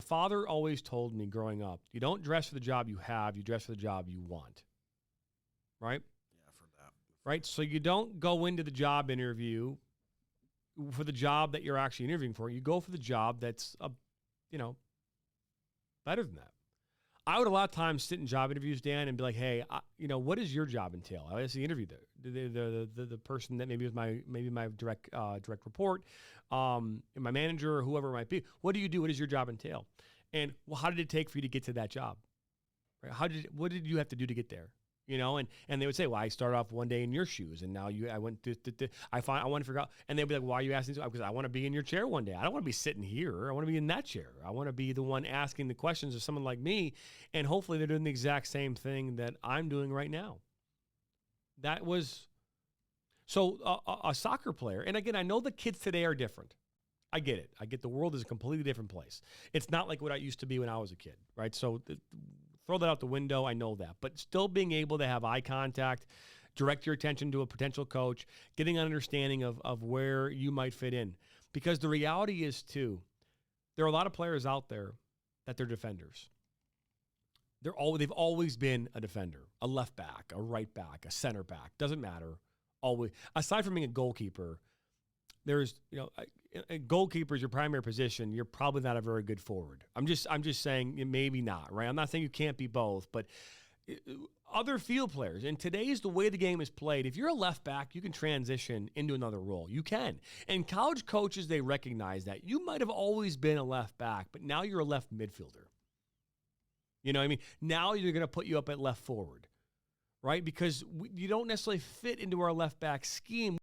father always told me growing up, you don't dress for the job you have, you dress for the job you want. Right? Yeah, I've heard that. Right? So you don't go into the job interview for the job that you're actually interviewing for. You go for the job that's, better than that. I would a lot of times sit in job interviews, Dan, and be like, "Hey, what does your job entail?" I actually interview the person that maybe was my direct report, my manager or whoever it might be. What do you do? What does your job entail? And how did it take for you to get to that job? Right? What did you have to do to get there? And they would say, well, I started off one day in your shoes, and now I want to figure out, and they'd be like, why are you asking this? Because I want to be in your chair one day. I don't want to be sitting here. I want to be in that chair. I want to be the one asking the questions of someone like me, and hopefully they're doing the exact same thing that I'm doing right now. That was, so a soccer player, and again, I know the kids today are different. I get it. I get the world is a completely different place. It's not like what I used to be when I was a kid, right? So throw that out the window. I know that. But still being able to have eye contact, direct your attention to a potential coach, getting an understanding of where you might fit in. Because the reality is, too, there are a lot of players out there that they're defenders. They've always been a defender, a left back, a right back, a center back. Doesn't matter. Always. Aside from being a goalkeeper, there's, a goalkeeper is your primary position. You're probably not a very good forward. I'm just saying maybe not, right? I'm not saying you can't be both, but other field players, and today's the way the game is played. If you're a left back, you can transition into another role. You can. And college coaches, they recognize that. You might have always been a left back, but now you're a left midfielder. You know what I mean? Now you're going to put you up at left forward, right? Because you don't necessarily fit into our left back scheme.